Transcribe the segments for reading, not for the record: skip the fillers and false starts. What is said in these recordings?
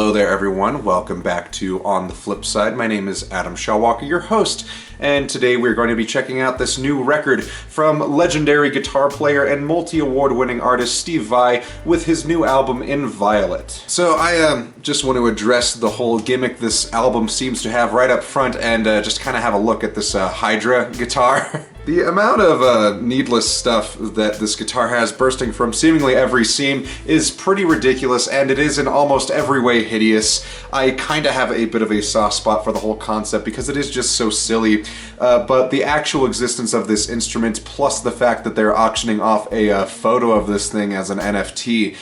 Hello there everyone, welcome back to On the Flip Side. My name is Adam Shawwalker, your host, and today we're going to be checking out this new record from legendary guitar player and multi-award winning artist Steve Vai with his new album Inviolate. So I just want to address the whole gimmick this album seems to have right up front and just kind of have a look at this Hydra guitar. The amount of needless stuff that this guitar has bursting from seemingly every seam is pretty ridiculous, and it is in almost every way hideous. I kind of have a bit of a soft spot for the whole concept because it is just so silly, but the actual existence of this instrument, plus the fact that they're auctioning off a photo of this thing as an NFT,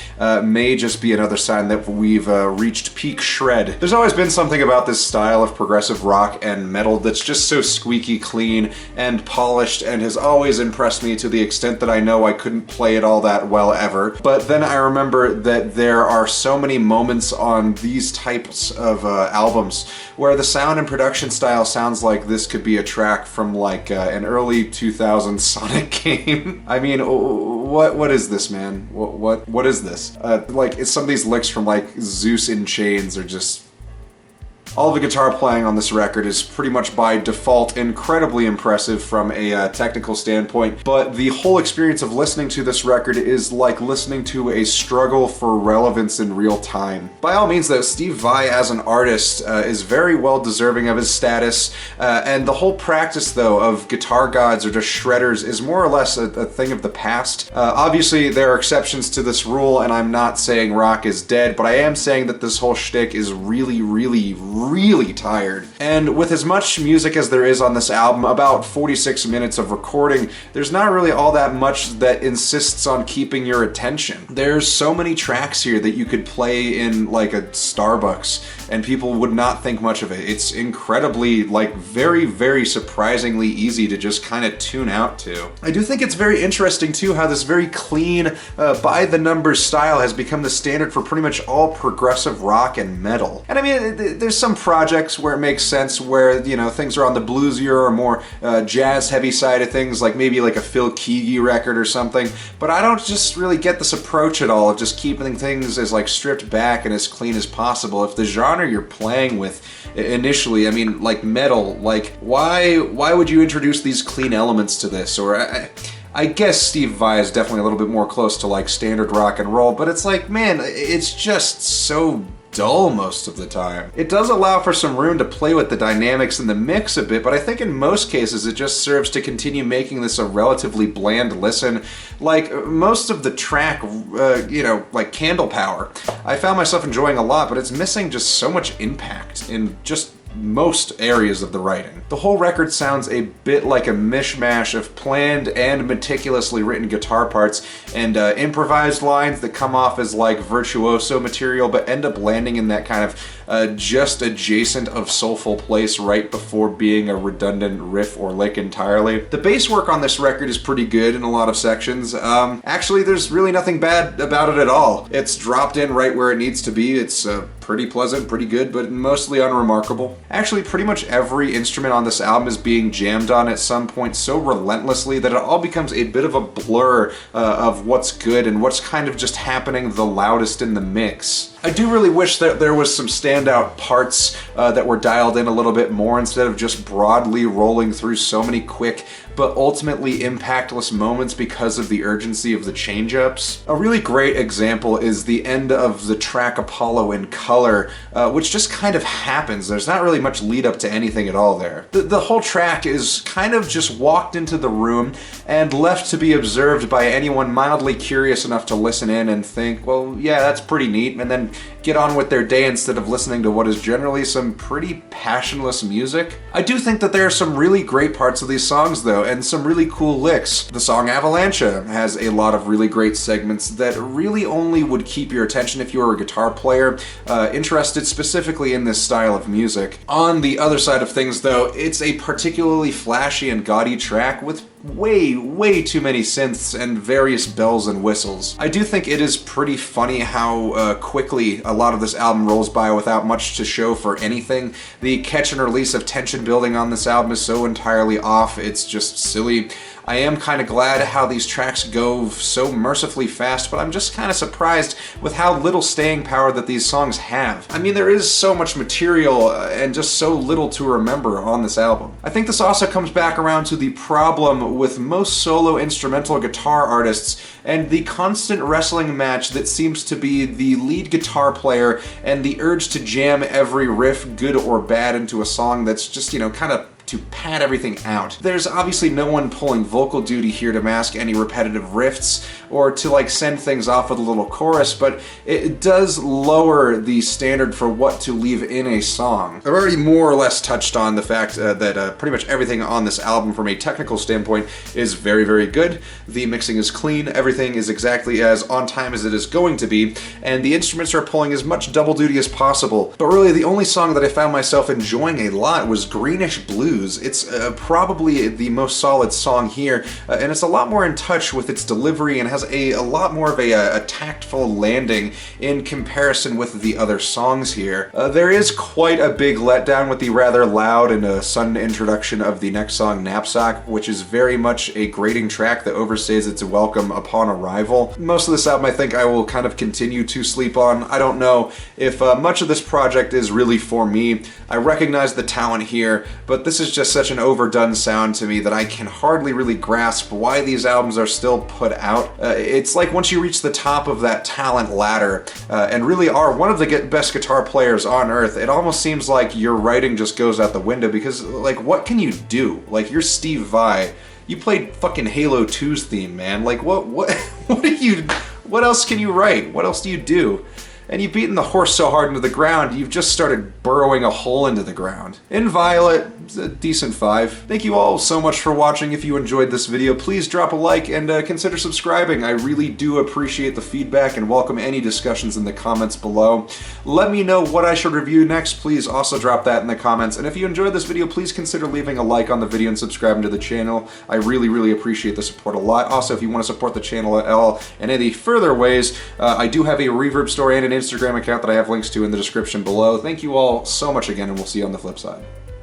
may just be another sign that we've reached peak shred. There's always been something about this style of progressive rock and metal that's just so squeaky clean and polished, and has always impressed me to the extent that I know I couldn't play it all that well ever. But then I remember that there are so many moments on these types of albums where the sound and production style sounds like this could be a track from like an early 2000s Sonic game. I mean, what is this, man? What is this? Like, it's some of these licks from like Zeus in Chains are just... All the guitar playing on this record is pretty much by default incredibly impressive from a technical standpoint, but the whole experience of listening to this record is like listening to a struggle for relevance in real time. By all means though, Steve Vai as an artist is very well deserving of his status, and the whole practice though of guitar gods or just shredders is more or less a thing of the past. Obviously there are exceptions to this rule, and I'm not saying rock is dead, but I am saying that this whole shtick is really tired. And with as much music as there is on this album, about 46 minutes of recording, there's not really all that much that insists on keeping your attention. There's so many tracks here that you could play in like a Starbucks and people would not think much of it. It's incredibly, like, very surprisingly easy to just kind of tune out to. I do think it's very interesting too how this very clean, by the numbers style has become the standard for pretty much all progressive rock and metal. And I mean, there's some projects where it makes sense, where, you know, things are on the bluesier or more jazz heavy side of things, like maybe like a Phil Keaggy record or something, but I don't just really get this approach at all of just keeping things as like stripped back and as clean as possible. If the genre you're playing with initially, I mean, like metal, like why would you introduce these clean elements to this? Or I guess Steve Vai is definitely a little bit more close to like standard rock and roll, but it's like, man, it's just so dull most of the time. It does allow for some room to play with the dynamics and the mix a bit, but I think in most cases it just serves to continue making this a relatively bland listen. Like most of the track, you know, like Candle Power, I found myself enjoying a lot, but it's missing just so much impact in just most areas of the writing. The whole record sounds a bit like a mishmash of planned and meticulously written guitar parts and improvised lines that come off as like virtuoso material but end up landing in that kind of just adjacent of soulful place right before being a redundant riff or lick entirely. The bass work on this record is pretty good in a lot of sections. Actually, there's really nothing bad about it at all. It's dropped in right where it needs to be. It's pretty pleasant, pretty good, but mostly unremarkable. Actually, pretty much every instrument on this album is being jammed on at some point so relentlessly that it all becomes a bit of a blur of what's good and what's kind of just happening the loudest in the mix. I do really wish that there was some standout parts that were dialed in a little bit more instead of just broadly rolling through so many quick but ultimately impactless moments because of the urgency of the change-ups. A really great example is the end of the track Apollo in Color, which just kind of happens. There's not really much lead up to anything at all there. The whole track is kind of just walked into the room and left to be observed by anyone mildly curious enough to listen in and think, well, yeah, that's pretty neat, and then get on with their day instead of listening to what is generally some pretty passionless music. I do think that there are some really great parts of these songs though, and some really cool licks. The song Avalancha has a lot of really great segments that really only would keep your attention if you were a guitar player interested specifically in this style of music. On the other side of things though, it's a particularly flashy and gaudy track with way too many synths and various bells and whistles. I do think it is pretty funny how quickly a lot of this album rolls by without much to show for anything. The catch and release of tension building on this album is so entirely off, it's just silly. I am kind of glad how these tracks go so mercifully fast, but I'm just kind of surprised with how little staying power that these songs have. I mean, there is so much material and just so little to remember on this album. I think this also comes back around to the problem with most solo instrumental guitar artists and the constant wrestling match that seems to be the lead guitar player and the urge to jam every riff, good or bad, into a song that's just, you know, kind of to pad everything out. There's obviously no one pulling vocal duty here to mask any repetitive riffs or to like send things off with a little chorus, but it does lower the standard for what to leave in a song. I've already more or less touched on the fact that pretty much everything on this album from a technical standpoint is very, very good. The mixing is clean, everything is exactly as on time as it is going to be, and the instruments are pulling as much double duty as possible. But really the only song that I found myself enjoying a lot was Greenish Blues. It's probably the most solid song here, and it's a lot more in touch with its delivery and has a lot more of a tactful landing in comparison with the other songs here. There is quite a big letdown with the rather loud and sudden introduction of the next song, Knapsack, which is very much a grating track that overstays its welcome upon arrival. Most of this album I think I will kind of continue to sleep on. I don't know if much of this project is really for me. I recognize the talent here, but this is just such an overdone sound to me that I can hardly really grasp why these albums are still put out. It's like once you reach the top of that talent ladder and really are one of the best guitar players on earth, it almost seems like your writing just goes out the window because, like, what can you do? Like, you're Steve Vai. You played fucking Halo 2's theme, man. Like, what else can you write? What else do you do? And you've beaten the horse so hard into the ground, you've just started burrowing a hole into the ground. Inviolate, a decent 5. Thank you all so much for watching. If you enjoyed this video, please drop a like and consider subscribing. I really do appreciate the feedback and welcome any discussions in the comments below. Let me know what I should review next. Please also drop that in the comments. And if you enjoyed this video, please consider leaving a like on the video and subscribing to the channel. I really, really appreciate the support a lot. Also, if you want to support the channel at all in any further ways, I do have a Reverb store and an Instagram account that I have links to in the description below. Thank you all so much again, and we'll see you on the flip side.